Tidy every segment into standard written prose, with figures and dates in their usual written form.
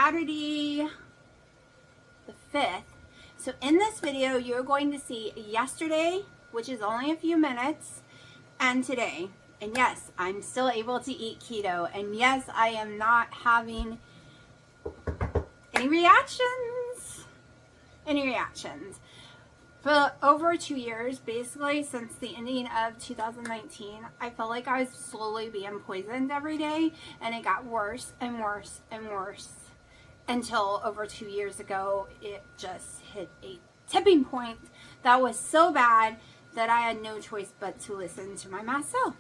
Saturday the 5th. So in this video, you're going to see yesterday, which is only a few minutes, and today. And yes, I'm still able to eat keto. And yes, I am not having any reactions. For over 2 years, basically since the ending of 2019, I felt like I was slowly being poisoned every day, and it got worse and worse and worse until over 2 years ago, it just hit a tipping point that was so bad that I had no choice but to listen to my mast cell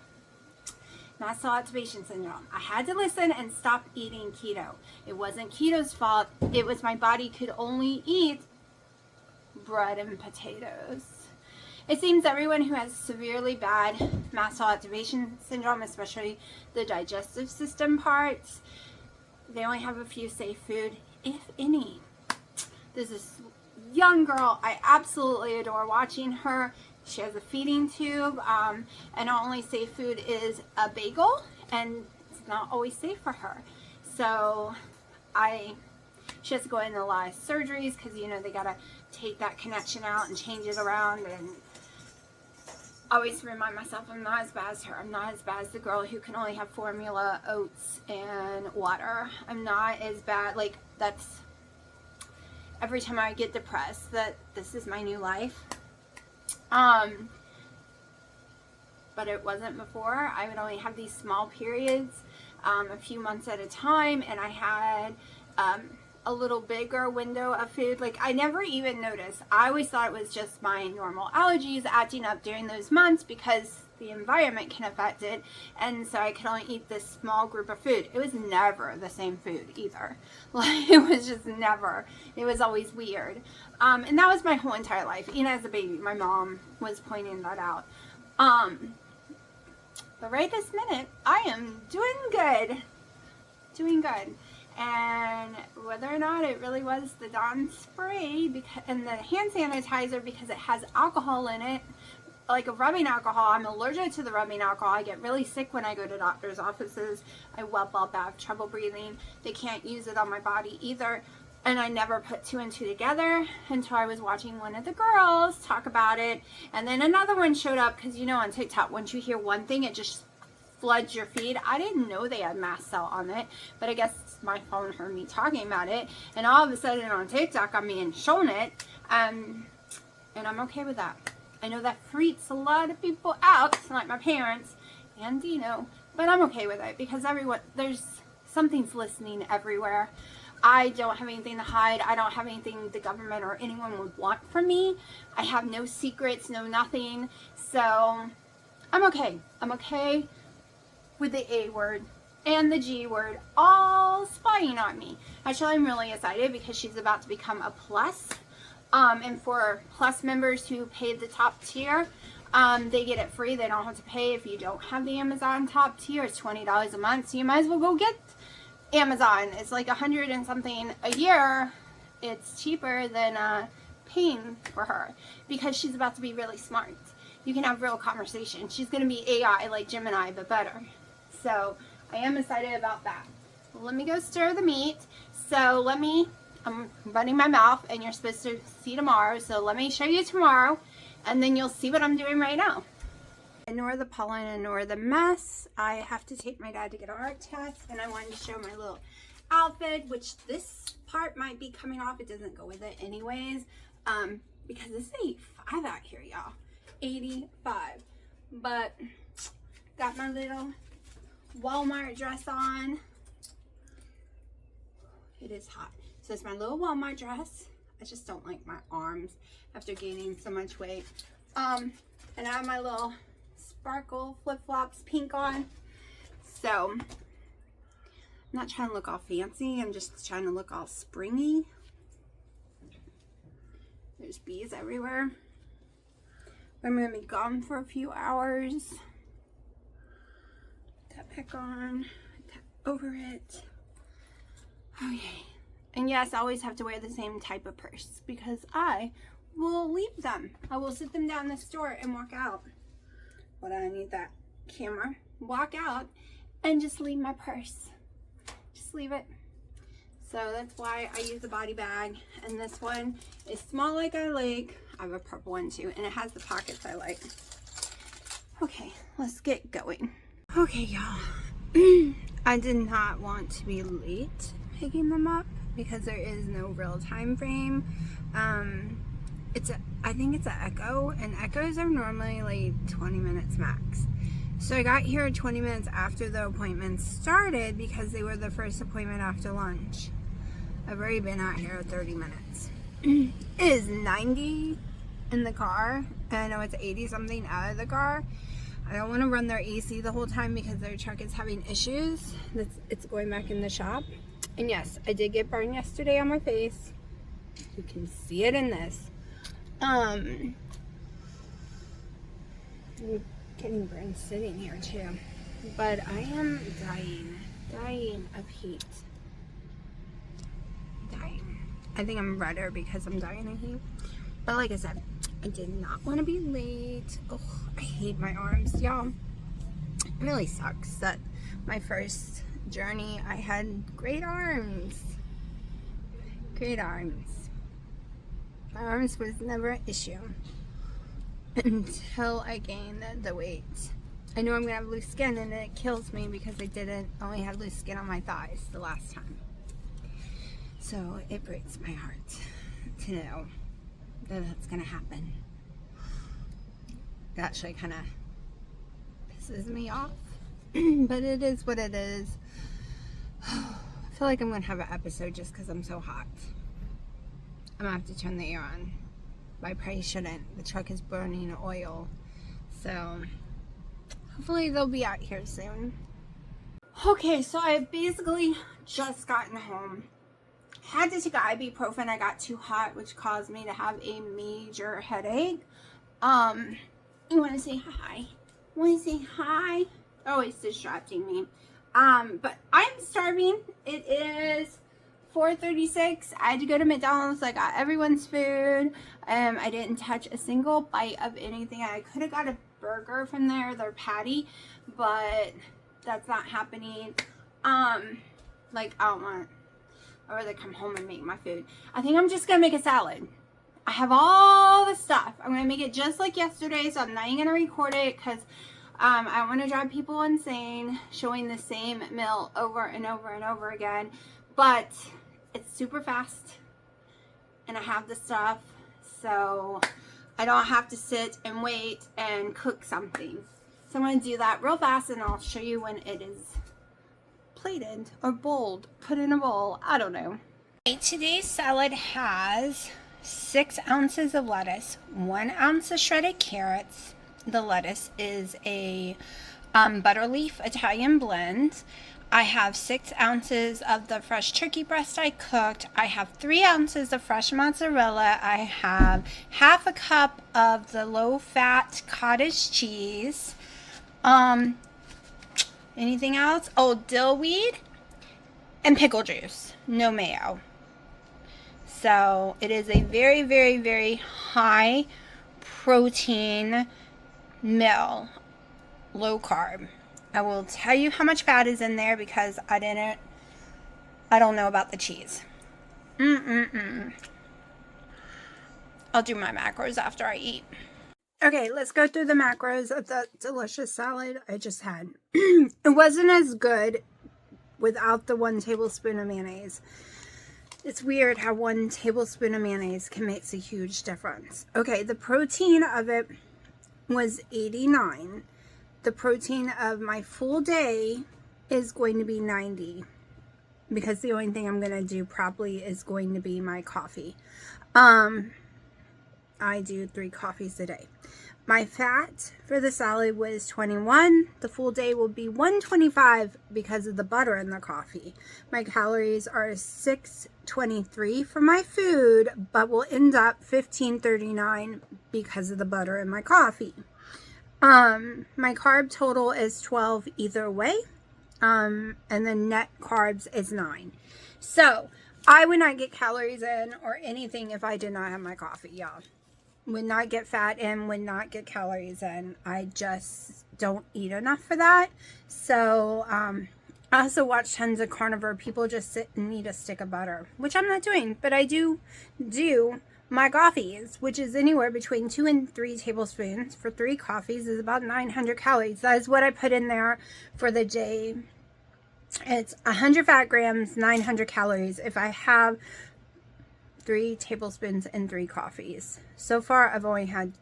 activation syndrome. I had to listen and stop eating keto. It wasn't keto's fault. It was my body could only eat bread and potatoes. It seems everyone who has severely bad mast cell activation syndrome, especially the digestive system parts, they only have a few safe food, if any. There's this young girl I absolutely adore watching her. She has a feeding tube, and her only safe food is a bagel, and it's not always safe for her. So she has to go into a lot of surgeries because, you know, they gotta take that connection out and change it around. And I always remind myself I'm not as bad as her. I'm not as bad as the girl who can only have formula, oats, and water. I'm not as bad. Like, that's every time I get depressed that this is my new life. But it wasn't before. I would only have these small periods, a few months at a time, and I had a little bigger window of food. Like, I never even noticed. I always thought it was just my normal allergies acting up during those months because the environment can affect it, and so I could only eat this small group of food. It was never the same food either. Like, it was just never. It was always weird. And that was my whole entire life. Even as a baby, my mom was pointing that out. But right this minute, I am doing good. And whether or not it really was the Dawn spray and the hand sanitizer, because it has alcohol in it, like a rubbing alcohol. I'm allergic to the rubbing alcohol. I get really sick when I go to doctor's offices. I whelp up, I have trouble breathing. They can't use it on my body either. And I never put two and two together until I was watching one of the girls talk about it. And then another one showed up because, you know, on TikTok, once you hear one thing, it just floods your feed. I didn't know they had mast cell on it, but I guess my phone heard me talking about it. And all of a sudden on TikTok, I'm being shown it. And I'm okay with that. I know that freaks a lot of people out, like my parents and Dino, but I'm okay with it because something's listening everywhere. I don't have anything to hide. I don't have anything the government or anyone would want from me. I have no secrets, no nothing. So I'm okay. I'm okay with the A word and the G word all spying on me. Actually, I'm really excited because she's about to become a plus. And for plus members who pay the top tier, they get it free. They don't have to pay if you don't have the Amazon top tier. It's $20 a month, so you might as well go get Amazon. It's like $100 and something a year. It's cheaper than paying for her because she's about to be really smart. You can have real conversation. She's going to be AI like Gemini, but better. So I am excited about that. Let me go stir the meat. So I'm running my mouth, and you're supposed to see tomorrow. So let me show you tomorrow, and then you'll see what I'm doing right now. Ignore the pollen, ignore the mess. I have to take my dad to get a heart test, and I wanted to show my little outfit, which this part might be coming off. It doesn't go with it anyways, because it's 85 out here, y'all. 85. But got my little Walmart dress on. It is hot. So it's my little Walmart dress. I just don't like my arms after gaining so much weight. And I have my little sparkle flip-flops pink on. So I'm not trying to look all fancy. I'm just trying to look all springy. There's bees everywhere. I'm going to be gone for a few hours. Put that back on. Put that over it. Okay. And yes, I always have to wear the same type of purse because I will leave them. I will sit them down in the store and walk out. But I need that camera. Walk out and just leave my purse. Just leave it. So that's why I use a body bag. And this one is small like I like. I have a purple one too, and it has the pockets I like. Okay, let's get going. Okay, y'all. I did not want to be late picking them up because there is no real time frame. I think it's an Echo, and Echoes are normally like 20 minutes max. So I got here 20 minutes after the appointment started because they were the first appointment after lunch. I've already been out here 30 minutes. It is 90 in the car, and I know it's 80 something out of the car. I don't want to run their AC the whole time because their truck is having issues. It's going back in the shop. And yes, I did get burned yesterday on my face. You can see it in this. I'm getting burned sitting here too. But I am dying of heat. Dying. I think I'm redder because I'm dying of heat. But like I said, I did not want to be late. Oh, I hate my arms, y'all. It really sucks that my first journey, I had great arms. Great arms. My arms was never an issue until I gained the weight. I know I'm going to have loose skin, and it kills me because I didn't only have loose skin on my thighs the last time. So it breaks my heart to know that that's going to happen. It actually kind of pisses me off, but it is what it is. I feel like I'm going to have an episode just because I'm so hot. I'm going to have to turn the air on, but I probably shouldn't. The truck is burning oil, so hopefully they'll be out here soon. Okay, so I've basically just gotten home. Had to take an ibuprofen. I got too hot, which caused me to have a major headache. You want to say hi? Want to say hi? Always distracting me. But I'm starving. It is 4:36. I had to go to McDonald's. I got everyone's food. I didn't touch a single bite of anything. I could have got a burger from there, their patty, but that's not happening. Like, I'd rather come home and make my food. I think I'm just gonna make a salad. I have all the stuff. I'm gonna make it just like yesterday, so I'm not even gonna record it because I don't want to drive people insane showing the same meal over and over and over again. But it's super fast, and I have the stuff, so I don't have to sit and wait and cook something. So I'm gonna do that real fast, and I'll show you when it is plated or bowled, put in a bowl. I don't know. Today's salad has 6 ounces of lettuce, 1 ounce of shredded carrots. The lettuce is a butter leaf Italian blend. I have 6 ounces of the fresh turkey breast I cooked. I have 3 ounces of fresh mozzarella. I have half a cup of the low-fat cottage cheese. Anything else? Oh, dill weed and pickle juice. No mayo. So it is a very, very, very high protein meal. Low carb. I will tell you how much fat is in there because I don't know about the cheese. I'll do my macros after I eat. Okay, let's go through the macros of the delicious salad I just had. It wasn't as good without the 1 tablespoon of mayonnaise. It's weird how 1 tablespoon of mayonnaise can make a huge difference. Okay, the protein of it was 89. The protein of my full day is going to be 90. Because the only thing I'm going to do probably is going to be my coffee. I do 3 coffees a day. My fat for the salad was 21. The full day will be 125 because of the butter in the coffee. My calories are 623 for my food, but will end up 1539 because of the butter in my coffee. My carb total is 12 either way. And the net carbs is 9. So I would not get calories in or anything if I did not have my coffee, y'all. Would not get fat in, would not get calories in. I just don't eat enough for that. So I also watch tons of carnivore people just sit and eat a stick of butter, which I'm not doing, but I do my coffees, which is anywhere between 2 and 3 tablespoons for 3 coffees is about 900 calories. That is what I put in there for the day. It's 100 fat grams, 900 calories if I have 3 tablespoons and 3 coffees. So far, I've only had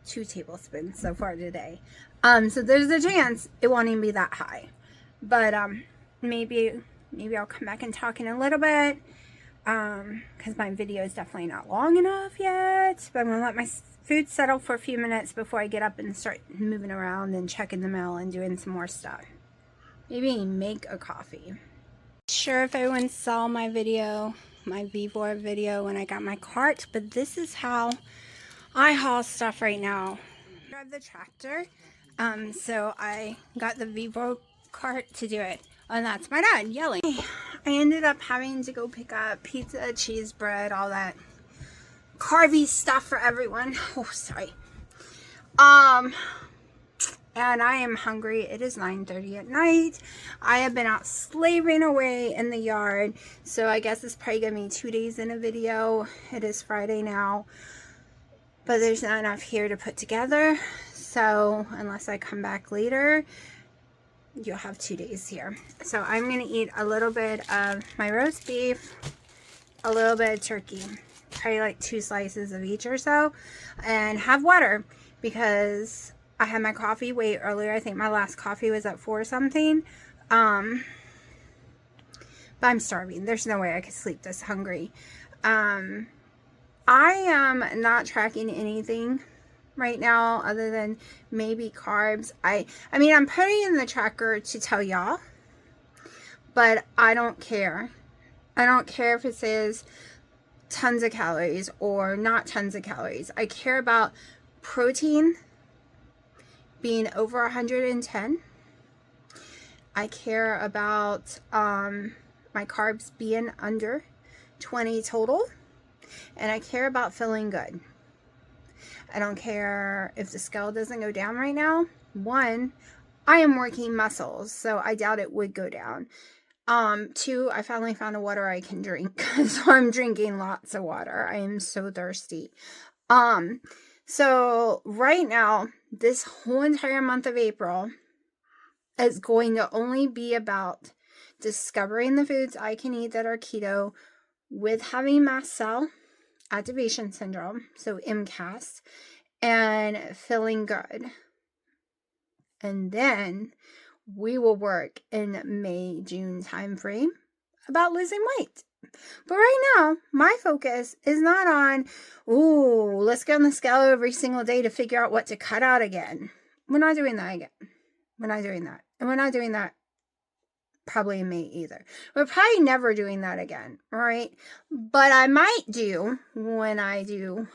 2 tablespoons so far today. So there's a chance it won't even be that high. But maybe I'll come back and talk in a little bit, because my video is definitely not long enough yet. But I'm going to let my food settle for a few minutes before I get up and start moving around and checking the mail and doing some more stuff. Maybe make a coffee. Sure if everyone saw my video, my Vivor video when I got my cart, but this is how I haul stuff right now. I drive the tractor, so I got the Vivor cart to do it. And that's my dad yelling. I ended up having to go pick up pizza, cheese, bread, all that carby stuff for everyone. Oh, sorry. And I am hungry. It is 9:30 at night. I have been out slaving away in the yard, so I guess it's probably gonna be 2 days in a video. It is Friday now, but there's not enough here to put together, so unless I come back later, you'll have 2 days here. So I'm going to eat a little bit of my roast beef, a little bit of turkey, probably like 2 slices of each or so, and have water because I had my coffee way earlier. I think my last coffee was at 4 something. But I'm starving. There's no way I could sleep this hungry. I am not tracking anything right now other than maybe carbs. I mean, I'm putting in the tracker to tell y'all, but I don't care. I don't care if it says tons of calories or not tons of calories. I care about protein being over 110. I care about my carbs being under 20 total, and I care about feeling good. I don't care if the scale doesn't go down right now. 1, I am working muscles, so I doubt it would go down. 2, I finally found a water I can drink, so I'm drinking lots of water. I am so thirsty. So right now, this whole entire month of April is going to only be about discovering the foods I can eat that are keto with having mast cell activation syndrome, so MCAS, and feeling good. And then we will work in May, June time frame about losing weight. But right now, my focus is not on, ooh, let's get on the scale every single day to figure out what to cut out again. We're not doing that again. We're not doing that. And we're not doing that probably in May either. We're probably never doing that again, all right? But I might do when I do,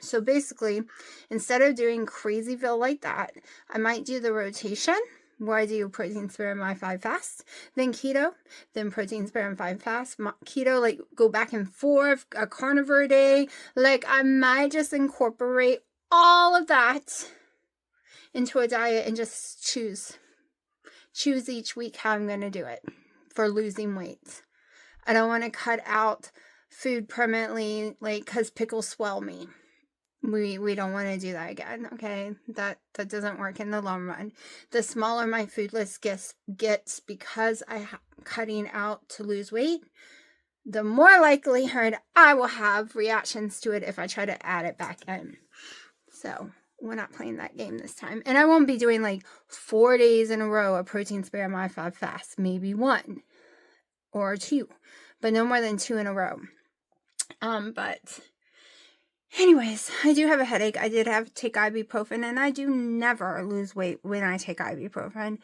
so basically, instead of doing crazyville like that, I might do the rotation where I do protein, spare, my 5 fast, then keto, then protein, spare, and 5 fast, keto, like go back and forth, a carnivore day. Like I might just incorporate all of that into a diet and just choose each week how I'm going to do it for losing weight. I don't want to cut out food permanently, like, because pickles swell me. We don't want to do that again, okay? That doesn't work in the long run. The smaller my food list gets because I'm cutting out to lose weight, the more likelihood I will have reactions to it if I try to add it back in. So we're not playing that game this time. And I won't be doing like 4 days in a row of protein, spare, my 5 fast. Maybe 1 or 2, but no more than 2 in a row. But anyways, I do have a headache. I did have to take ibuprofen, and I do never lose weight when I take ibuprofen.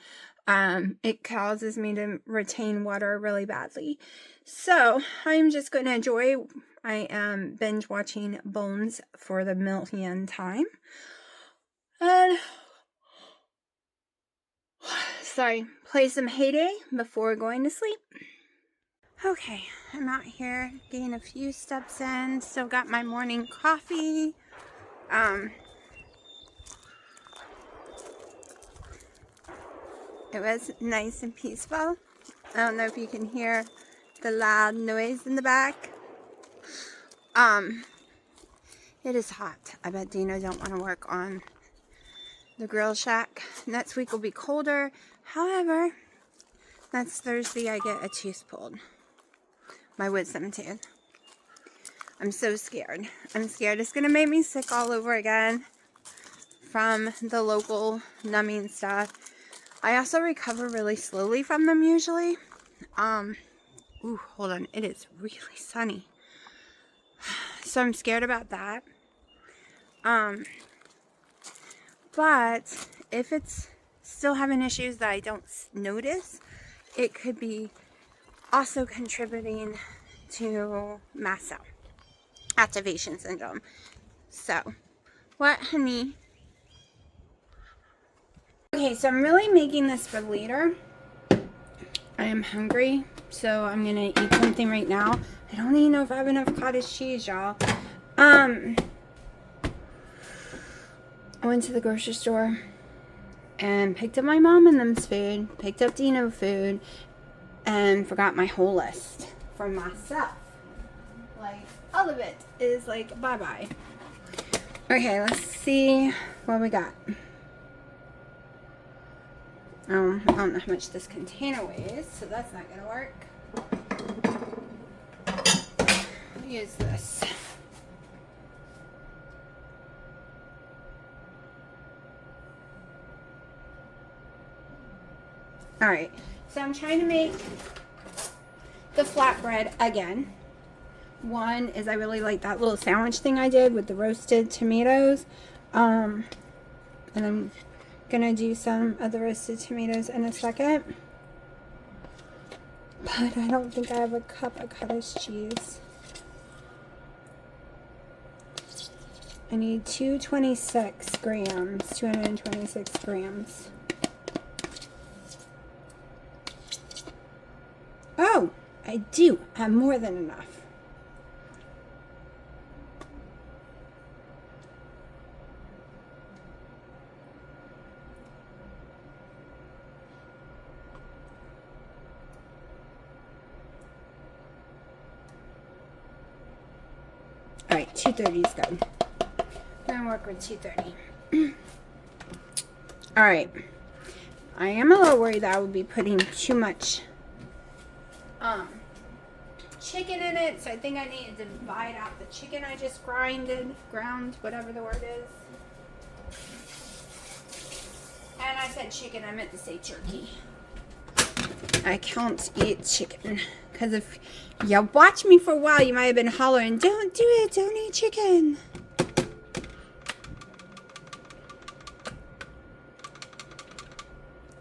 It causes me to retain water really badly. So I'm just going to enjoy. I am binge watching Bones for the millionth time. And sorry, play some Heyday before going to sleep. Okay, I'm out here getting a few steps in. Still got my morning coffee. It was nice and peaceful. I don't know if you can hear the loud noise in the back. It is hot. I bet Dino don't want to work on the grill shack. Next week will be colder. However, next Thursday I get a tooth pulled. My wisdom tooth. I'm so scared. I'm scared it's going to make me sick all over again from the local numbing stuff. I also recover really slowly from them usually. Ooh, hold on. It is really sunny. So I'm scared about that. But if it's still having issues that I don't notice, it could be also contributing to mast cell activation syndrome. So, what, honey? Okay, so I'm really making this for later. I am hungry, so I'm gonna eat something right now. I don't even know if I have enough cottage cheese, y'all. I went to the grocery store and picked up my mom and them's food, picked up Dino food, and forgot my whole list for myself. Like, all of it is like, bye-bye. Okay, let's see what we got. I don't know how much this container weighs, so that's not gonna work. I'll use this. Alright, so I'm trying to make the flatbread again. One is I really like that little sandwich thing I did with the roasted tomatoes. And I'm gonna do some of the roasted tomatoes in a second. But I don't think I have a cup of cottage cheese. I need 226 grams, 226 grams. Oh, I do have more than enough. All right, 230 is good. I'm gonna work with 230. All right. I am a little worried that I would be putting too much chicken in it, so I think I need to divide out the chicken I just ground, whatever the word is. And I said chicken, I meant to say turkey. I can't eat chicken, because if you watch me for a while, you might have been hollering, don't do it, don't eat chicken.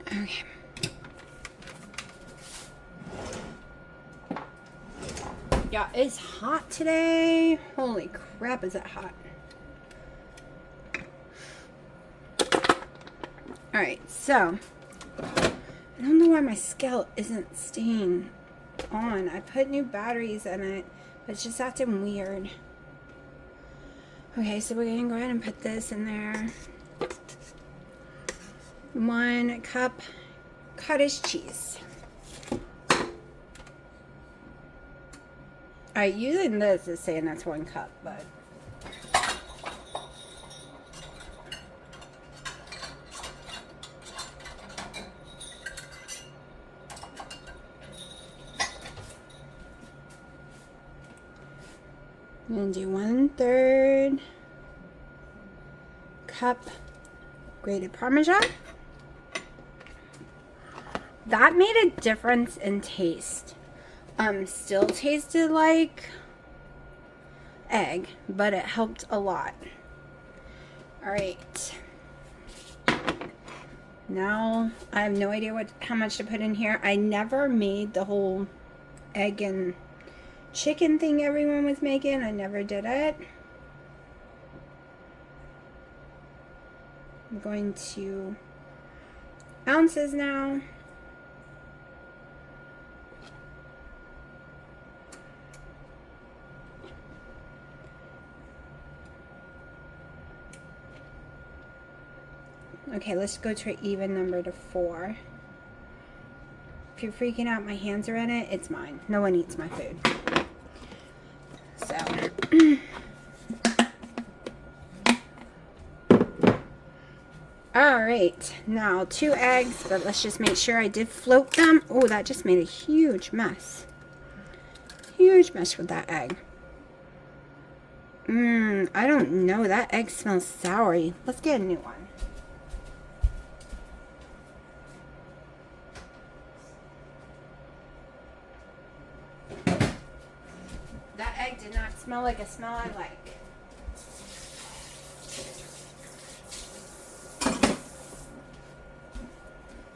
Okay. Yeah, it's hot today. Holy crap, is it hot. Alright, so I don't know why my scale isn't staying on. I put new batteries in it, but it's just acting weird. Okay, so we're going to go ahead and put this in there. 1 cup cottage cheese. Alright, using this is saying that's 1 cup, but I'm going to do 1/3 cup grated Parmesan. That made a difference in taste. Still tasted like egg, but it helped a lot. Alright. Now, I have no idea how much to put in here. I never made the whole egg and chicken thing everyone was making. I never did it. I'm going to ounces now. Okay, let's go to an even number to 4. If you're freaking out my hands are in it, it's mine. No one eats my food. So. Alright, now 2 eggs, but let's just make sure I did float them. Oh, that just made a huge mess. Huge mess with that egg. I don't know. That egg smells soury. Let's get a new one. That egg did not smell like a smell I like.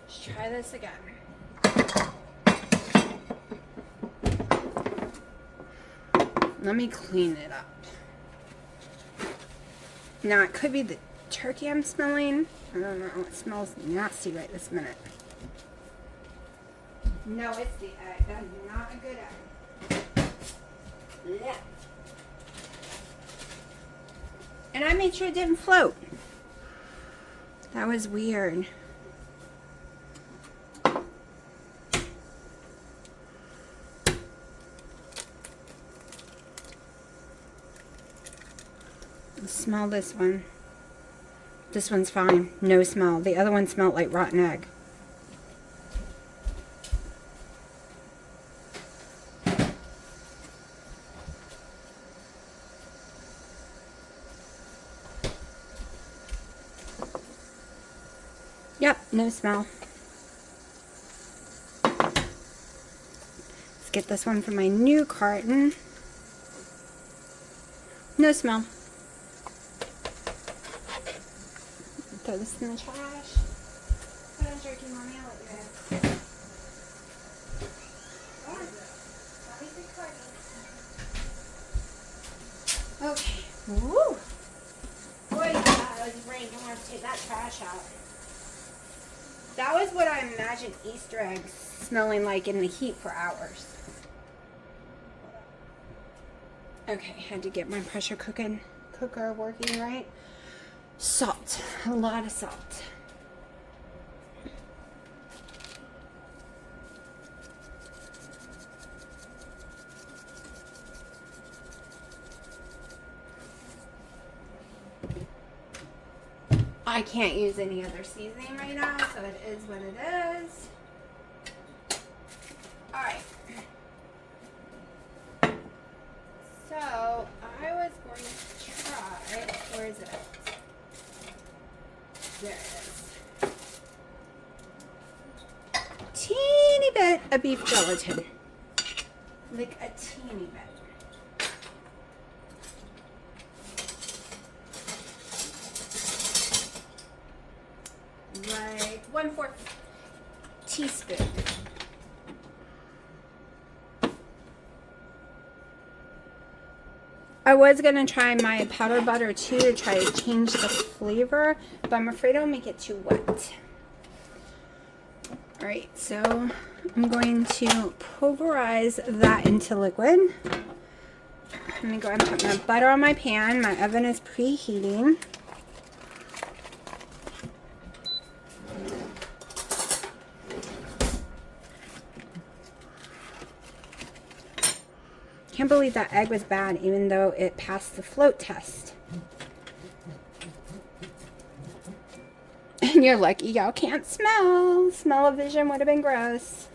Let's try this again. Let me clean it up. Now, it could be the turkey I'm smelling. I don't know. It smells nasty right this minute. No, it's the egg. That is not a good egg. Yeah. And I made sure it didn't float. That was weird. Smell this one. This one's fine. No smell. The other one smelled like rotten egg. Yep, no smell. Let's get this one from my new carton. No smell. Throw this in the trash. Put on jerky, Mommy. I'll let you have it. What is it? Okay. Woo! Boy, that was rain. Don't have to take that trash out. That was what I imagined Easter eggs smelling like in the heat for hours. Okay, had to get my pressure cooker working right. Salt, a lot of salt. I can't use any other seasoning right now, so it is what it is. Alright. So, I was going to try, where is it? There it is. Teeny bit of beef gelatin. Like a teeny bit. Like 1/4 teaspoon. I was going to try my powder butter too to try to change the flavor, but I'm afraid it'll make it too wet. Alright, so I'm going to pulverize that into liquid. Let me go ahead and put my butter on my pan. My oven is preheating. Can't believe that egg was bad even though it passed the float test. And you're lucky y'all can't smell. Smell-o-vision would have been gross.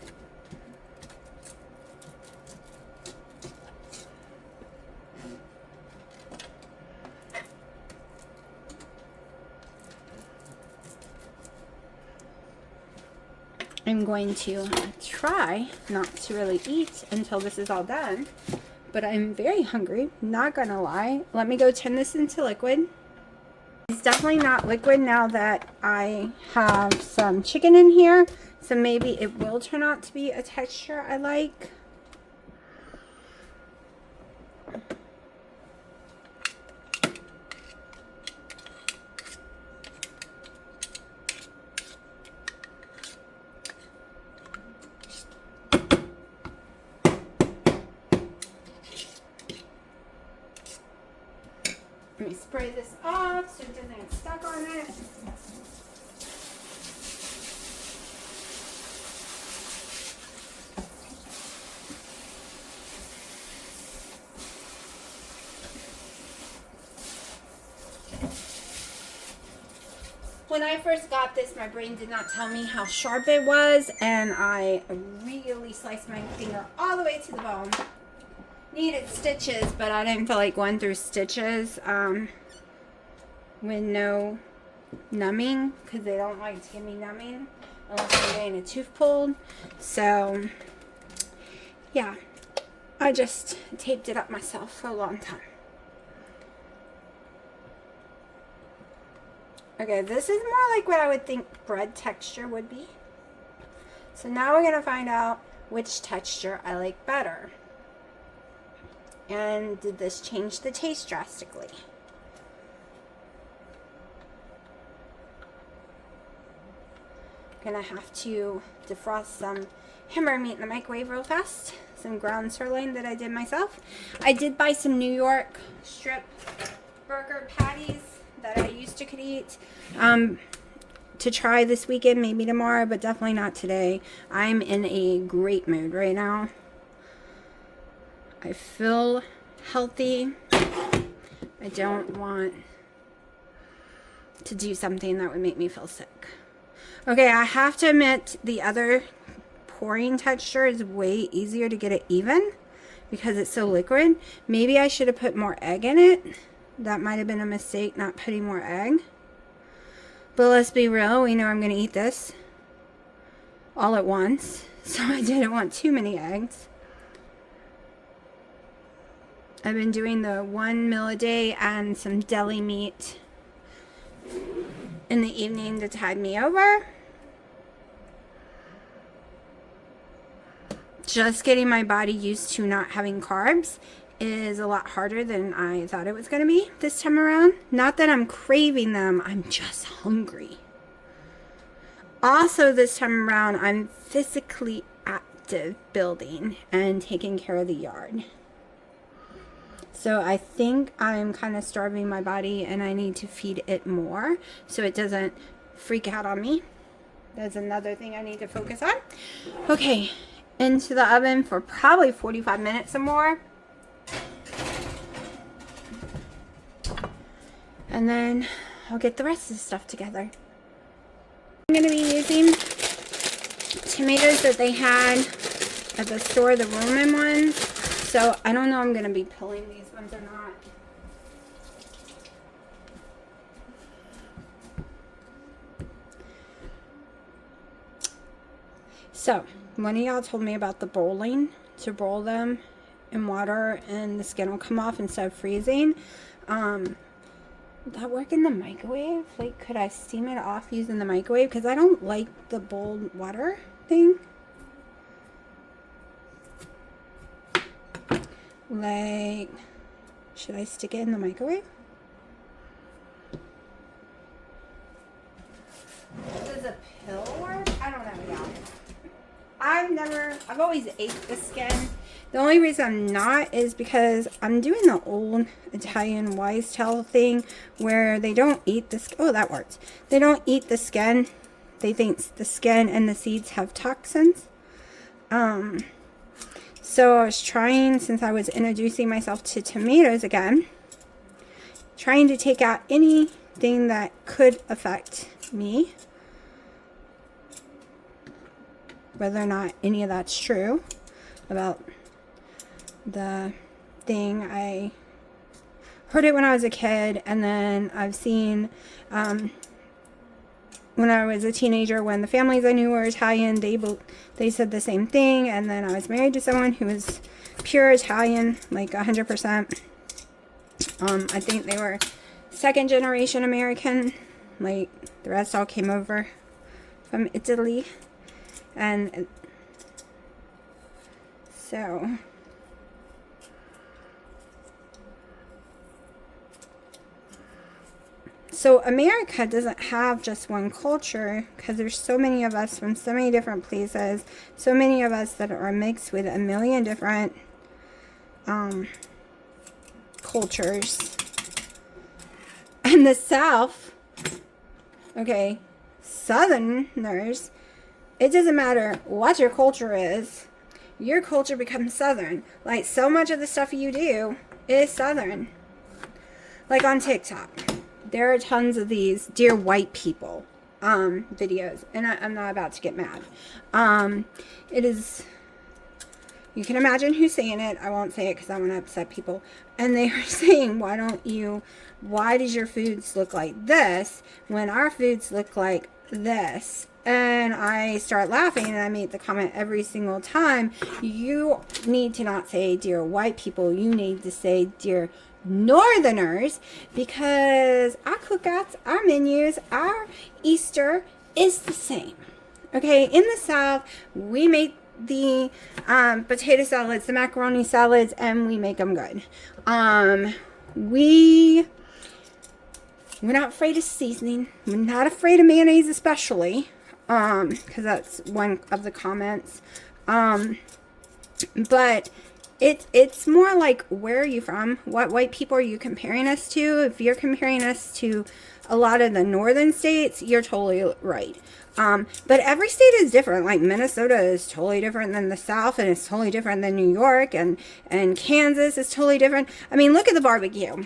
I'm going to try not to really eat until this is all done. But I'm very hungry, not gonna lie. Let me go turn this into liquid. It's definitely not liquid now that I have some chicken in here. So maybe it will turn out to be a texture I like. Let me spray this off so it doesn't get stuck on it. When I first got this, my brain did not tell me how sharp it was, and I really sliced my finger all the way to the bone. Needed stitches, but I didn't feel like going through stitches with no numbing, because they don't like to give me numbing unless I'm getting a tooth pulled. So yeah, I just taped it up myself for a long time. Okay, this is more like what I would think bread texture would be. So now we're going to find out which texture I like better. And did this change the taste drastically? Gonna have to defrost some hamburger meat in the microwave real fast. Some ground sirloin that I did myself. I did buy some New York strip burger patties that I used to could eat to try this weekend, maybe tomorrow, but definitely not today. I'm in a great mood right now. I feel healthy. I don't want to do something that would make me feel sick. Okay, I have to admit the other pouring texture is way easier to get it even because it's so liquid. Maybe I should have put more egg in it. That might have been a mistake, not putting more egg. But let's be real, we know I'm going to eat this all at once. So I didn't want too many eggs. I've been doing the 1 meal a day and some deli meat in the evening to tide me over. Just getting my body used to not having carbs is a lot harder than I thought it was going to be this time around. Not that I'm craving them, I'm just hungry. Also this time around, I'm physically active building and taking care of the yard. So I think I'm kind of starving my body and I need to feed it more so it doesn't freak out on me. That's another thing I need to focus on. Okay, into the oven for probably 45 minutes or more. And then I'll get the rest of the stuff together. I'm going to be using tomatoes that they had at the store, the Roman ones. So I don't know I'm going to be peeling these ones or not. So one of y'all told me about the bowling, to roll them in water and the skin will come off instead of freezing. Would that work in the microwave? Like, could I steam it off using the microwave? Because I don't like the boiled water thing. Like, should I stick it in the microwave? Does a pill work? I don't know, y'all. I've always ate the skin. The only reason I'm not is because I'm doing the old Italian wise tale thing where they don't eat the skin. Oh, that works. They don't eat the skin. They think the skin and the seeds have toxins. So I was trying, since I was introducing myself to tomatoes again, trying to take out anything that could affect me. Whether or not any of that's true about the thing. I heard it when I was a kid, and then I've seen when I was a teenager, when the families I knew were Italian, they said the same thing. And then I was married to someone who was pure Italian, like 100%. I think they were second generation American, like the rest all came over from Italy. And so America doesn't have just one culture, because there's so many of us from so many different places, so many of us that are mixed with a million different cultures. And the South, okay, Southerners, it doesn't matter what your culture is, your culture becomes Southern. Like, so much of the stuff you do is Southern. Like on TikTok. there are tons of these dear white people videos, and I'm not about to get mad. It is, you can imagine who's saying it. I won't say it because I want to upset people. And they are saying, why does your foods look like this when our foods look like this? And I start laughing, and I make the comment every single time. You need to not say dear white people. You need to say dear Northerners, because our cookouts, our menus, our Easter is the same. Okay, in the South, we make the potato salads, the macaroni salads, and we make them good. We're not afraid of seasoning. We're not afraid of mayonnaise, especially, because that's one of the comments. But it's more like, where are you from? What white people are you comparing us to? If you're comparing us to a lot of the northern states, you're totally right. But every state is different. Like Minnesota is totally different than the South, and it's totally different than New York, and Kansas is totally different. I mean, look at the barbecue.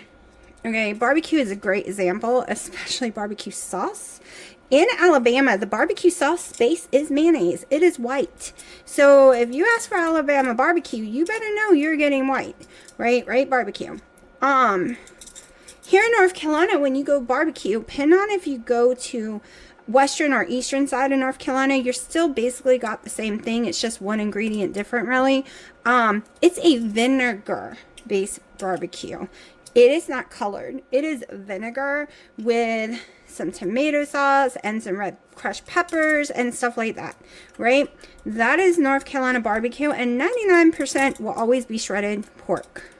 Okay, barbecue is a great example, especially barbecue sauce. In Alabama, the barbecue sauce base is mayonnaise. It is white. So if you ask for Alabama barbecue, you better know you're getting white. Right, barbecue. Here in North Carolina, when you go barbecue, depending on if you go to western or eastern side of North Carolina, you're still basically got the same thing. It's just one ingredient different, really. It's a vinegar-based barbecue. It is not colored. It is vinegar with some tomato sauce and some red crushed peppers and stuff like that, right? That is North Carolina barbecue, and 99% will always be shredded pork.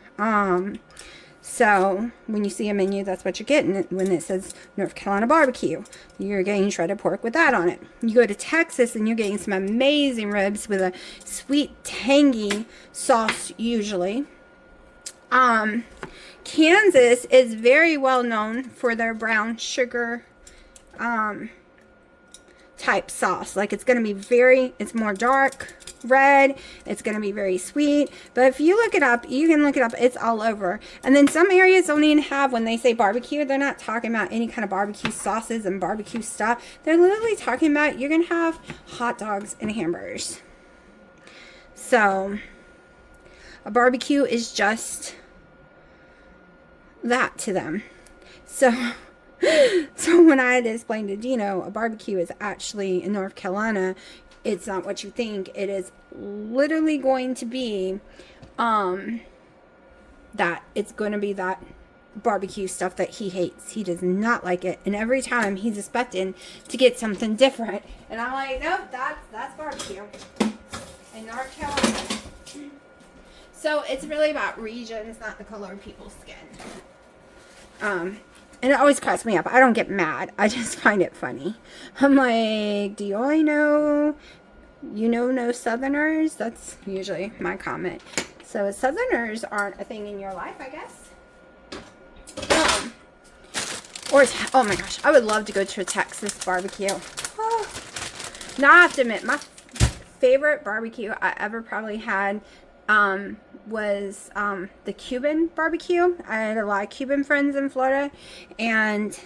So when you see a menu, that's what you're getting. When it says North Carolina barbecue, you're getting shredded pork with that on it. You go to Texas and you're getting some amazing ribs with a sweet, tangy sauce usually. Kansas is very well known for their brown sugar type sauce. Like, it's going to be it's more dark red. It's going to be very sweet. But if you look it up, you can look it up. It's all over. And then some areas don't even have, when they say barbecue, they're not talking about any kind of barbecue sauces and barbecue stuff. They're literally talking about, you're going to have hot dogs and hamburgers. So a barbecue is just that to them. So when I had to explain to Dino, a barbecue is actually, in North Carolina, it's not what you think. It is literally going to be that. It's going to be that barbecue stuff that he hates. He does not like it. And every time he's expecting to get something different. And I'm like, nope, that's barbecue in North Carolina. So it's really about regions, not the color of people's skin. And it always cracks me up. I don't get mad. I just find it funny. I'm like, do you only know, no Southerners? That's usually my comment. So Southerners aren't a thing in your life, I guess. Oh my gosh, I would love to go to a Texas barbecue. Oh. Now I have to admit, my favorite barbecue I ever probably had was the Cuban barbecue. I had a lot of Cuban friends in Florida, and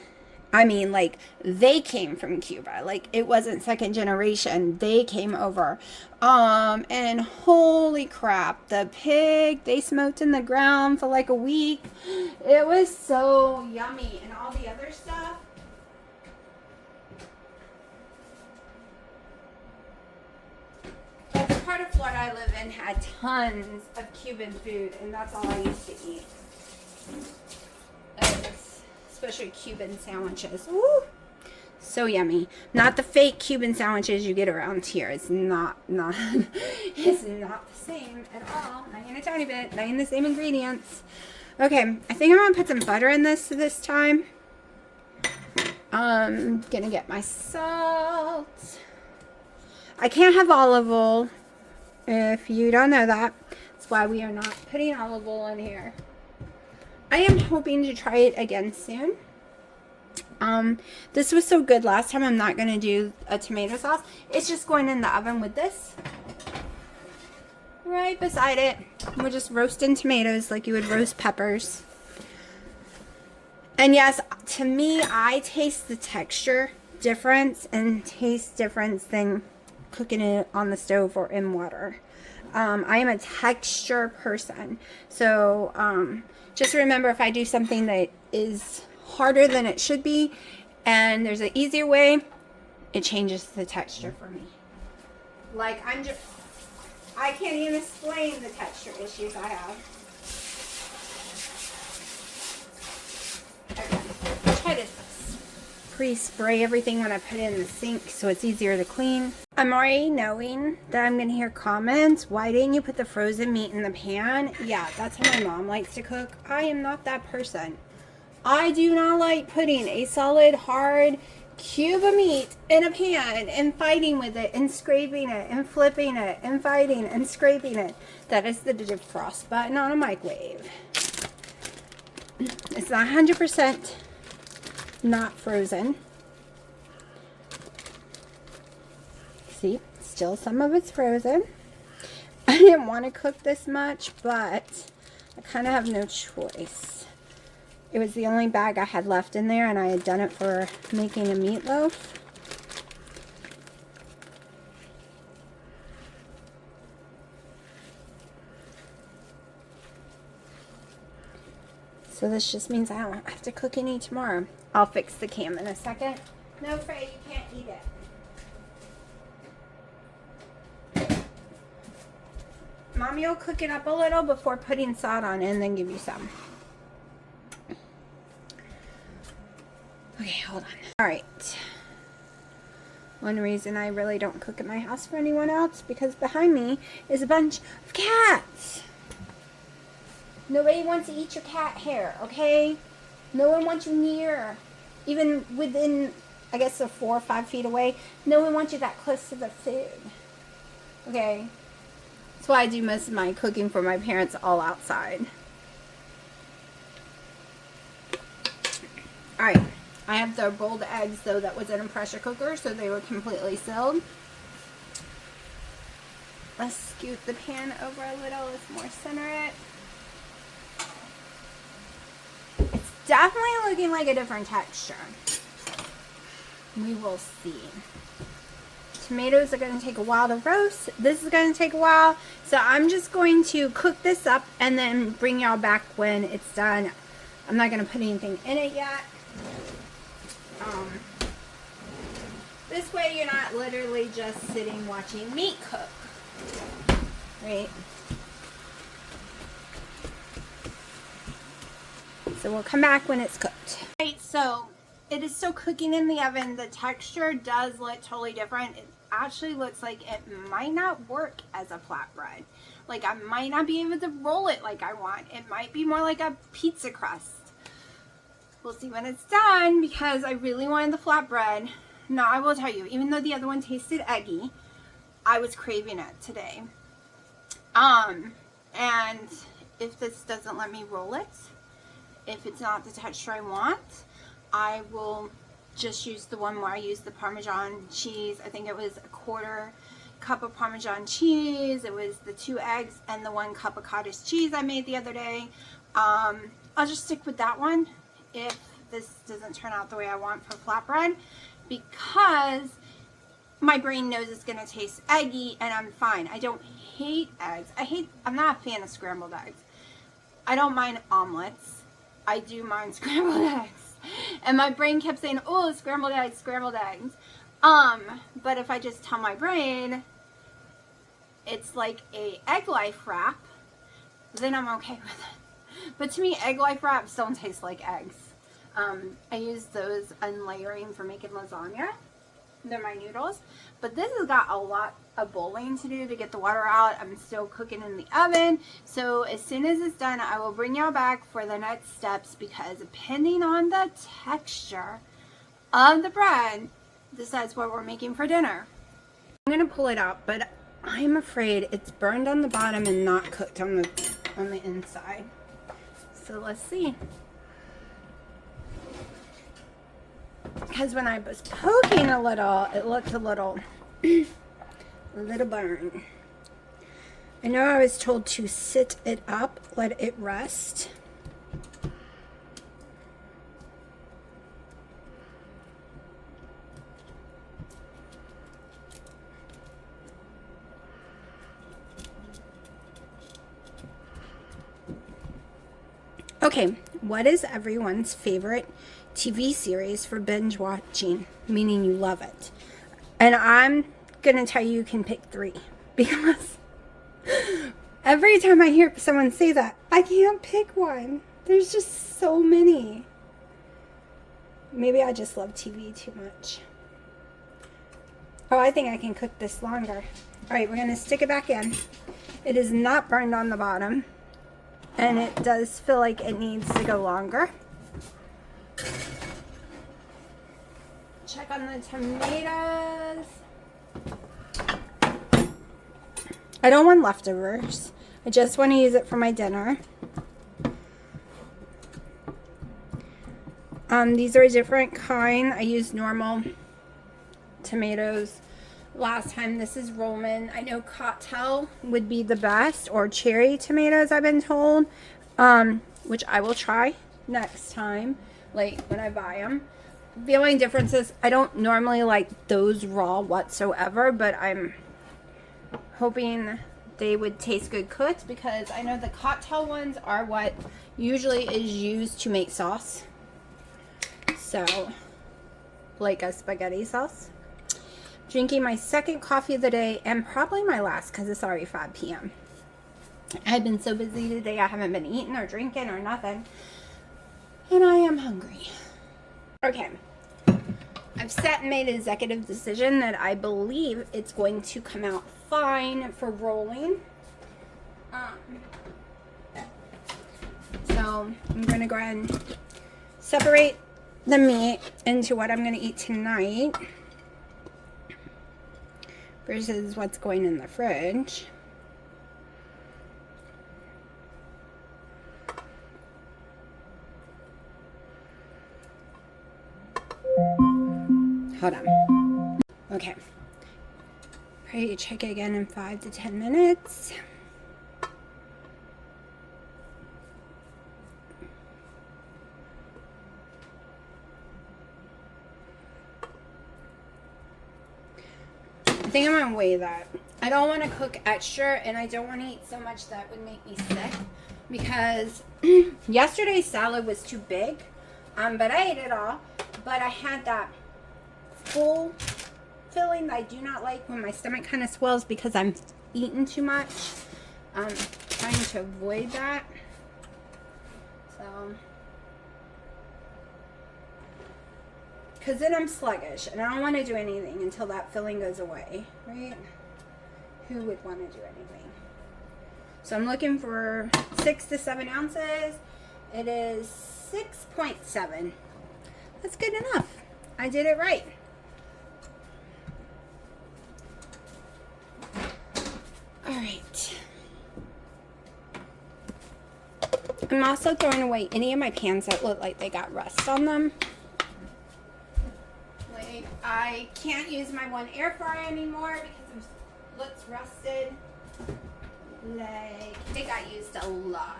I mean, like, they came from Cuba. Like, it wasn't second generation. They came over. And holy crap, the pig they smoked in the ground for like a week. It was so yummy, and all the other stuff. The part of Florida I live in had tons of Cuban food, and that's all I used to eat. Especially Cuban sandwiches. Woo! So yummy. Not the fake Cuban sandwiches you get around here. It's not it's not the same at all. Not even a tiny bit. Not even the same ingredients. Okay, I think I'm gonna put some butter in this time. I'm gonna get my salt. I can't have olive oil, if you don't know that. That's why we are not putting olive oil in here. I am hoping to try it again soon. This was so good last time. I'm not going to do a tomato sauce. It's just going in the oven with this. Right beside it. We're just roasting tomatoes like you would roast peppers. And yes, to me, I taste the texture difference and taste difference than cooking it on the stove or in water. I am a texture person. So just remember, if I do something that is harder than it should be and there's an easier way, it changes the texture for me. Like, I can't even explain the texture issues I have. Okay, try to pre-spray everything when I put it in the sink so it's easier to clean. I'm already knowing that I'm gonna hear comments, why didn't you put the frozen meat in the pan? Yeah, that's how my mom likes to cook. I am not that person. I do not like putting a solid, hard cube of meat in a pan and fighting with it and scraping it and flipping it and fighting and scraping it. That is the defrost button on a microwave. It's not 100% not frozen. See, still some of it's frozen. I didn't want to cook this much, but I kind of have no choice. It was the only bag I had left in there, and I had done it for making a meatloaf. So this just means I don't have to cook any tomorrow. I'll fix the cam in a second. No, Frey, you can't eat it. Mommy will cook it up a little before putting salt on it and then give you some. Okay, hold on. Alright. One reason I really don't cook at my house for anyone else, because behind me is a bunch of cats. Nobody wants to eat your cat hair, okay? No one wants you near. Even within, I guess, 4 or 5 feet away, no one wants you that close to the food. Okay? That's why I do most of my cooking for my parents all outside. Alright. I have the boiled eggs, though, that was in a pressure cooker, so they were completely sealed. Let's scoot the pan over a little. Let's more center it. It's definitely looking like a different texture. We will see. Tomatoes are going to take a while to roast. This is going to take a while. So I'm just going to cook this up and then bring y'all back when it's done. I'm not going to put anything in it yet. This way you're not literally just sitting watching meat cook, right? So we'll come back when it's cooked. Right, so it is still cooking in the oven. The texture does look totally different. It actually looks like it might not work as a flatbread. Like, I might not be able to roll it like I want. It might be more like a pizza crust. We'll see when it's done, because I really wanted the flatbread. Now, I will tell you, even though the other one tasted eggy, I was craving it today. And if this doesn't let me roll it, if it's not the texture I want, I will just use the one where I used the Parmesan cheese. I think it was a 1/4 cup of Parmesan cheese. It was the 2 eggs and the 1 cup of cottage cheese I made the other day. I'll just stick with that one if this doesn't turn out the way I want for flatbread, because my brain knows it's going to taste eggy, and I'm fine. I don't hate eggs. I'm not a fan of scrambled eggs. I don't mind omelets. I do mind scrambled eggs. And my brain kept saying, oh, scrambled eggs, scrambled eggs. But if I just tell my brain it's like a egg life wrap, then I'm okay with it. But to me, egg life wraps don't taste like eggs. I use those unlayering for making lasagna. They're my noodles. But this has got a lot of boiling to do to get the water out. I'm still cooking in the oven. So as soon as it's done, I will bring y'all back for the next steps, because depending on the texture of the bread decides what we're making for dinner. I'm going to pull it out, but I'm afraid it's burned on the bottom and not cooked on the inside. So let's see. Because when I was poking a little, it looked a little burn. I know I was told to sit it up, let it rest. Okay, what is everyone's favorite TV series for binge watching? Meaning you love it. And I'm going to tell you can pick 3. Because every time I hear someone say that, I can't pick one. There's just so many. Maybe I just love TV too much. Oh, I think I can cook this longer. All right, we're going to stick it back in. It is not burned on the bottom. And it does feel like it needs to go longer. Check on the tomatoes. I don't want leftovers. I just want to use it for my dinner. These are a different kind. I used normal tomatoes last time. This is Roman. I know cocktail would be the best, or cherry tomatoes, I've been told, which I will try next time, like when I buy them. The only difference is I don't normally like those raw whatsoever, but I'm hoping they would taste good cooked, because I know the cocktail ones are what usually is used to make sauce. So, like a spaghetti sauce. Drinking my second coffee of the day, and probably my last, because it's already 5 p.m. I've been so busy today, I haven't been eating or drinking or nothing. And I am hungry. Okay. I've set and made an executive decision that I believe it's going to come out fine for rolling. So I'm going to go ahead and separate the meat into what I'm going to eat tonight versus what's going in the fridge. Hold on. Okay. Ready to check again in 5 to 10 minutes. I think I'm gonna weigh that. I don't want to cook extra, and I don't want to eat so much that would make me sick, because yesterday's salad was too big, but I ate it all. But I had that full feeling that I do not like when my stomach kind of swells because I'm eating too much. I'm trying to avoid that. So, because then I'm sluggish, and I don't want to do anything until that feeling goes away, right? Who would want to do anything? So I'm looking for 6 to 7 ounces. It is 6.7. That's good enough. I did it right. All right. I'm also throwing away any of my pans that look like they got rust on them. Like, I can't use my one air fryer anymore because it looks rusted. Like, it got used a lot.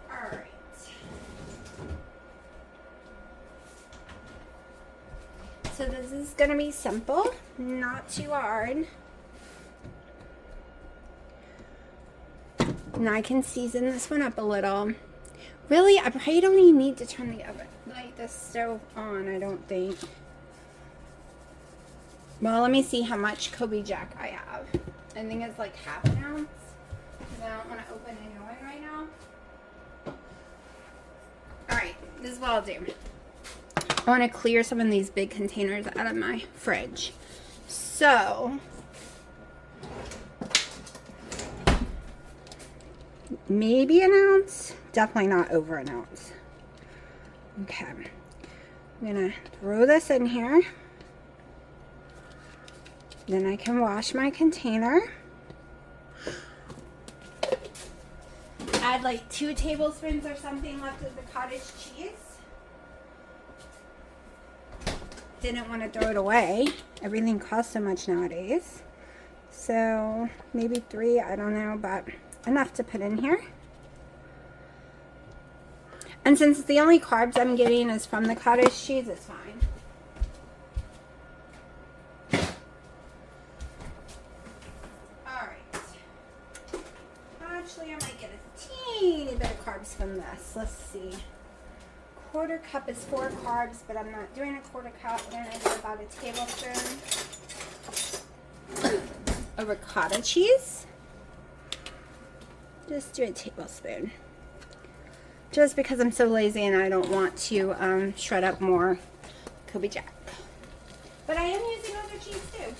All right. So this is going to be simple, not too hard. Now I can season this one up a little. Really, I probably don't even need to turn the oven, like the stove on, I don't think. Well, let me see how much Kobe Jack I have. I think it's like half an ounce. Because I don't want to open a new one right now. Alright, this is what I'll do. I want to clear some of these big containers out of my fridge. So, maybe an ounce. Definitely not over an ounce. Okay. I'm going to throw this in here. Then I can wash my container. Add like 2 tablespoons or something left of the cottage cheese. Didn't want to throw it away. Everything costs so much nowadays. So maybe 3, I don't know, but enough to put in here. And since the only carbs I'm getting is from the cottage cheese, it's fine. Alright. Actually, I might get a teeny bit of carbs from this. Let's see. Quarter cup is 4 carbs, but I'm not doing a quarter cup. I'm going to do about a tablespoon of ricotta cheese. Just do a tablespoon. Just because I'm so lazy and I don't want to shred up more Kobe Jack. But I am using other cheese too.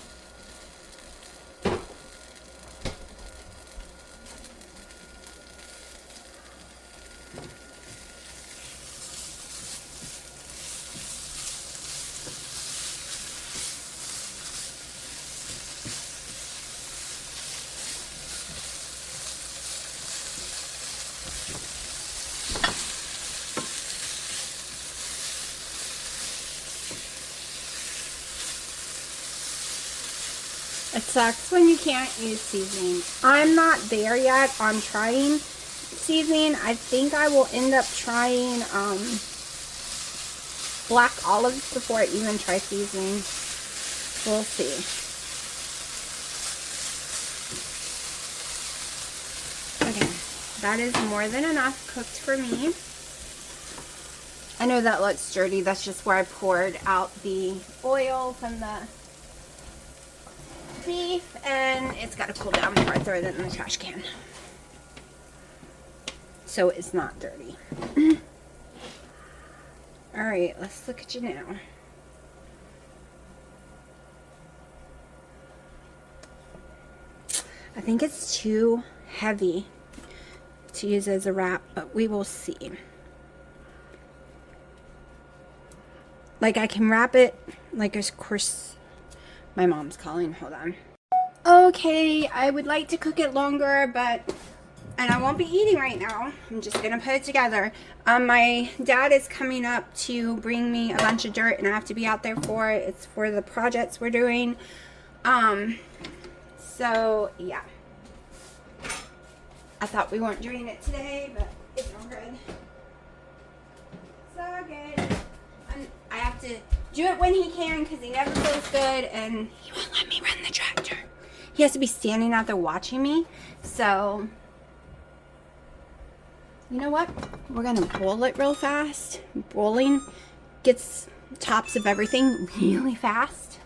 It sucks when you can't use seasoning. I'm not there yet on trying seasoning. I think I will end up trying black olives before I even try seasoning. We'll see. Okay, that is more than enough cooked for me. I know that looks dirty. That's just where I poured out the oil from the beef, and it's got to cool down before I throw it in the trash can. So it's not dirty. Alright, let's look at you now. I think it's too heavy to use as a wrap, but we will see. Like, I can wrap it, like, of course, my mom's calling. Hold on. Okay, I would like to cook it longer, and I won't be eating right now. I'm just gonna put it together. My dad is coming up to bring me a bunch of dirt, and I have to be out there for it. It's for the projects we're doing. So yeah. I thought we weren't doing it today, but it's all good. It's all good. I have to do it when he can because he never feels good, and he won't let me run the tractor. He has to be standing out there watching me. So, you know what? We're going to boil it real fast. Boiling gets tops of everything really fast.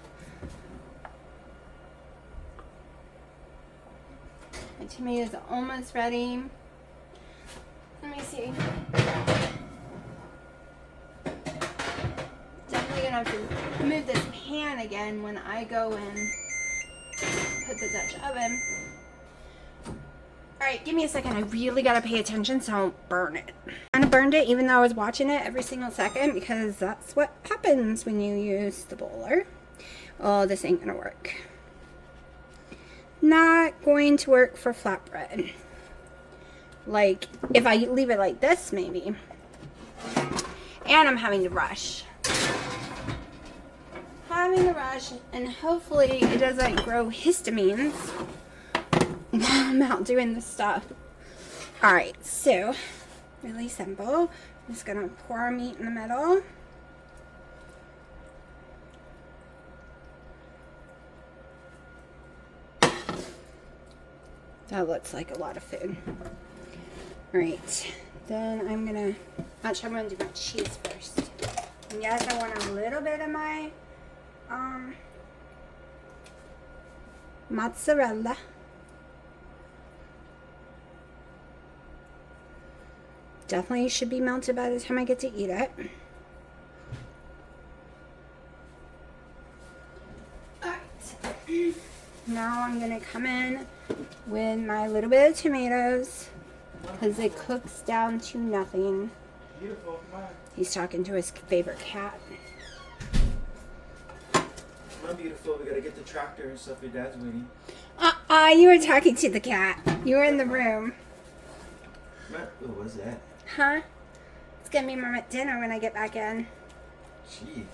My tomatoes are almost ready. Let me see. Definitely gonna have to move this pan again when I go and put the Dutch oven. Alright, give me a second. I really gotta pay attention so I don't burn it. I kind of burned it even though I was watching it every single second because that's what happens when you use the bowler. Oh, this ain't gonna work. Not going to work for flatbread. Like, if I leave it like this, maybe. And I'm having to rush. And hopefully it doesn't grow histamines while I'm out doing this stuff. Alright, so really simple. I'm just gonna pour our meat in the middle. That looks like a lot of food. Alright, then I'm gonna do my cheese first. And yes, I want a little bit of my mozzarella. Definitely should be melted by the time I get to eat it. Alright. Now I'm going to come in with my little bit of tomatoes because it cooks down to nothing. Beautiful. Come on. He's talking to his favorite cat. Come on, beautiful. We gotta get the tractor and stuff. Your dad's waiting. You were talking to the cat. You were in the room. What was that? Huh? It's gonna be my dinner when I get back in. Gee.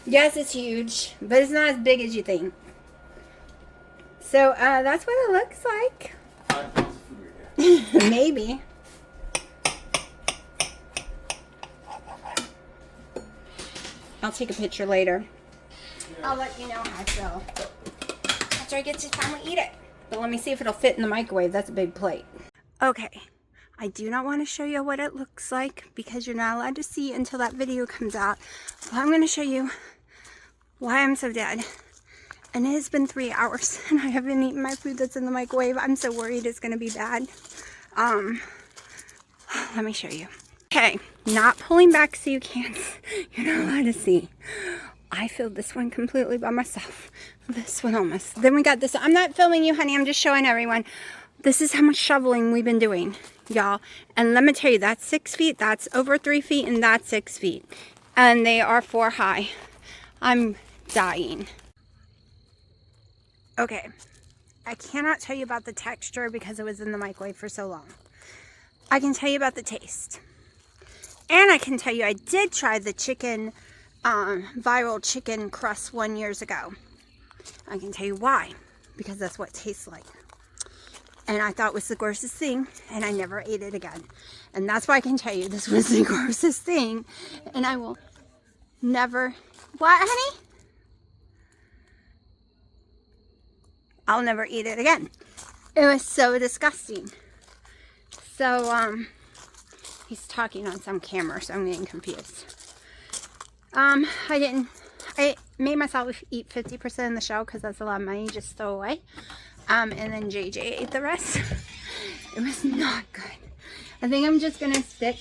Yes, it's huge, but it's not as big as you think. So, that's what it looks like. 5 pounds of food right there. Maybe. I'll take a picture later. I'll let you know how I feel after I get to finally eat it. But let me see if it'll fit in the microwave. That's a big plate. Okay, I do not want to show you what it looks like because you're not allowed to see until that video comes out. But I'm going to show you why I'm so dead. And it has been 3 hours and I haven't eaten my food that's in the microwave. I'm so worried it's going to be bad. Let me show you. Okay, not pulling back so you can't, you're not allowed to see. I filled this one completely by myself. This one almost. Then we got this. I'm not filming you, honey. I'm just showing everyone. This is how much shoveling we've been doing, y'all. And let me tell you, that's 6 feet, that's over 3 feet, and that's 6 feet. And they are 4 high. I'm dying. Okay, I cannot tell you about the texture because it was in the microwave for so long. I can tell you about the taste. And I can tell you I did try the chicken, viral chicken crust 1 year ago. I can tell you why. Because that's what it tastes like. And I thought it was the grossest thing, and I never ate it again. And that's why I can tell you this was the grossest thing, and I will never... What, honey? I'll never eat it again. It was so disgusting. So, he's talking on some camera, so I'm getting confused. I made myself eat 50% of the shell because that's a lot of money just throw away. And then JJ ate the rest. It was not good. I think I'm just gonna stick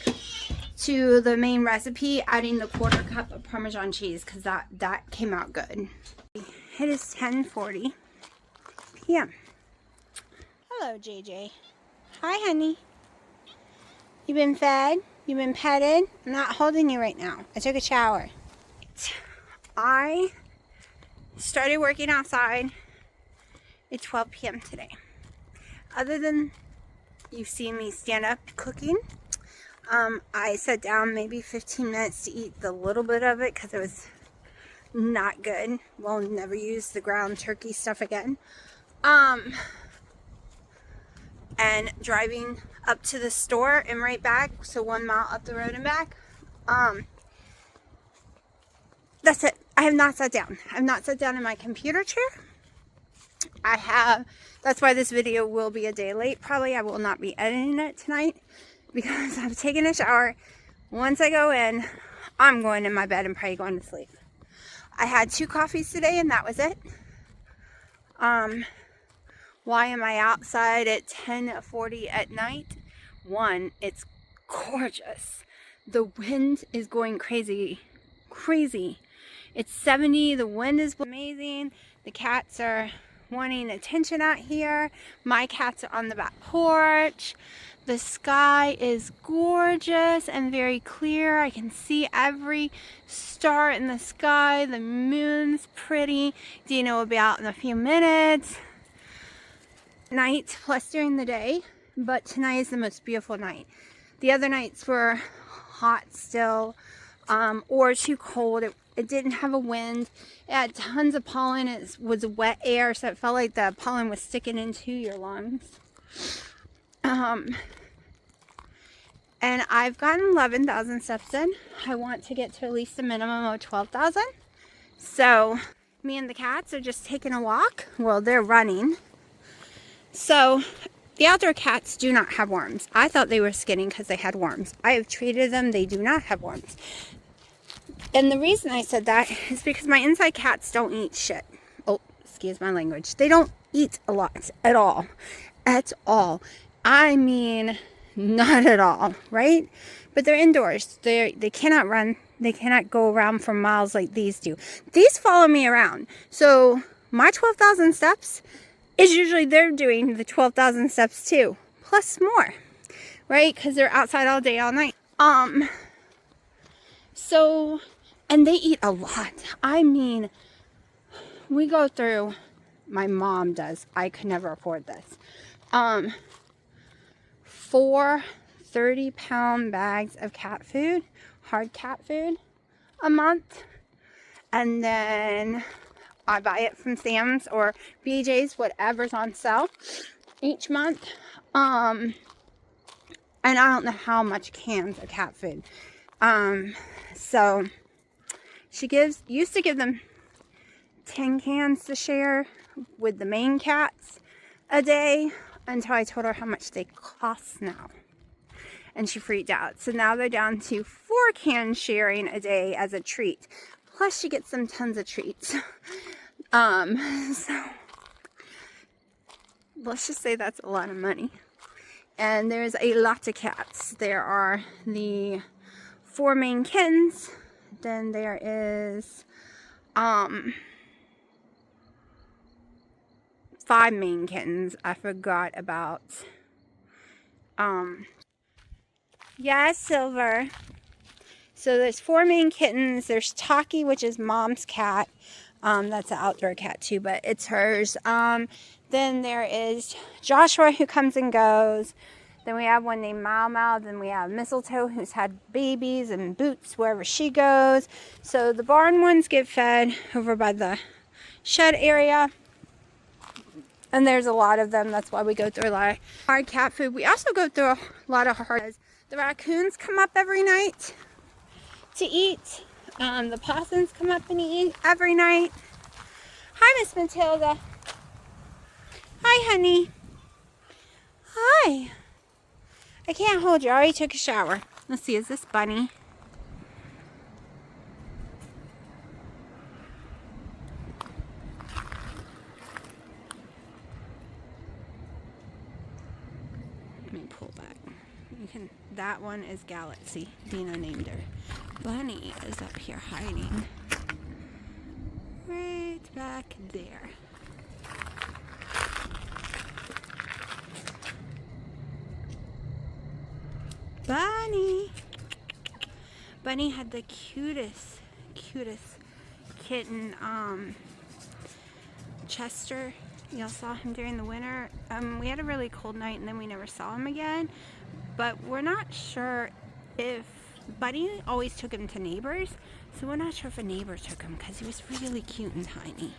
to the main recipe, adding the 1/4 cup of Parmesan cheese because that came out good. It is 10:40 p.m. Hello, JJ. Hi, honey. You been fed? You been petted? I'm not holding you right now. I took a shower. I started working outside at 12 p.m. today. Other than you've seen me stand up cooking, I sat down maybe 15 minutes to eat the little bit of it because it was not good. We'll never use the ground turkey stuff again. And driving up to the store and right back, so 1 mile up the road and back. That's it. I have not sat down. I've not sat down in my computer chair. That's why this video will be a day late. Probably I will not be editing it tonight because I've taken a shower. Once I go in, I'm going in my bed and probably going to sleep. I had 2 coffees today and that was it. Why am I outside at 10:40 at night? 1, it's gorgeous. The wind is going crazy. It's 70, the wind is amazing. The cats are wanting attention out here. My cats are on the back porch. The sky is gorgeous and very clear. I can see every star in the sky. The moon's pretty. Dino will be out in a few minutes. Night plus during the day, but tonight is the most beautiful night. The other nights were hot still, or too cold. It didn't have a wind. It had tons of pollen. It was wet air, so it felt like the pollen was sticking into your lungs. And I've gotten 11,000 steps in. I want to get to at least a minimum of 12,000. So me and the cats are just taking a walk. Well, they're running. So the outdoor cats do not have worms. I thought they were skinning because they had worms. I have treated them. They do not have worms. And the reason I said that is because my inside cats don't eat shit. Oh, excuse my language. They don't eat a lot at all. At all. I mean, not at all, right? But they're indoors. They cannot run. They cannot go around for miles like these do. These follow me around. So my 12,000 steps is usually they're doing the 12,000 steps too, plus more, right? Because they're outside all day, all night. So, and they eat a lot. I mean, we go through, my mom does, I could never afford this, 4 30-pound bags of cat food, hard cat food, a month, and then I buy it from Sam's or BJ's, whatever's on sale each month. And I don't know how much cans of cat food. So she used to give them 10 cans to share with the main cats a day. until I told her how much they cost now. And she freaked out. So now they're down to 4 cans sharing a day as a treat. Plus she gets some tons of treats. So let's just say that's a lot of money. And there's a lot of cats. There are the 4 main kittens. Then there is 5 main kittens. I forgot about. Yeah, Silver. So there's 4 main kittens. There's Taki, which is mom's cat. That's an outdoor cat too, but it's hers. Then there is Joshua, who comes and goes. Then we have one named Mau Mau. Then we have Mistletoe, who's had babies, and Boots wherever she goes. So the barn ones get fed over by the shed area. And there's a lot of them. That's why we go through a lot of hard cat food. We also go through a lot of hard. The raccoons come up every night to eat. The possums come up and eat every night. Hi, Miss Matilda. Hi, honey. Hi. I can't hold you. I already took a shower. Let's see. Is this Bunny? Let me pull back. You can. That one is Galaxy. Dina named her. Bunny is up here hiding. Right back there. Bunny. Bunny had the cutest kitten, Chester. Y'all saw him during the winter. We had a really cold night and then we never saw him again. But we're not sure if Bunny always took him to neighbors. So we're not sure if a neighbor took him because he was really cute and tiny.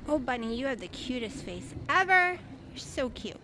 Oh, Bunny, you have the cutest face ever. You're so cute.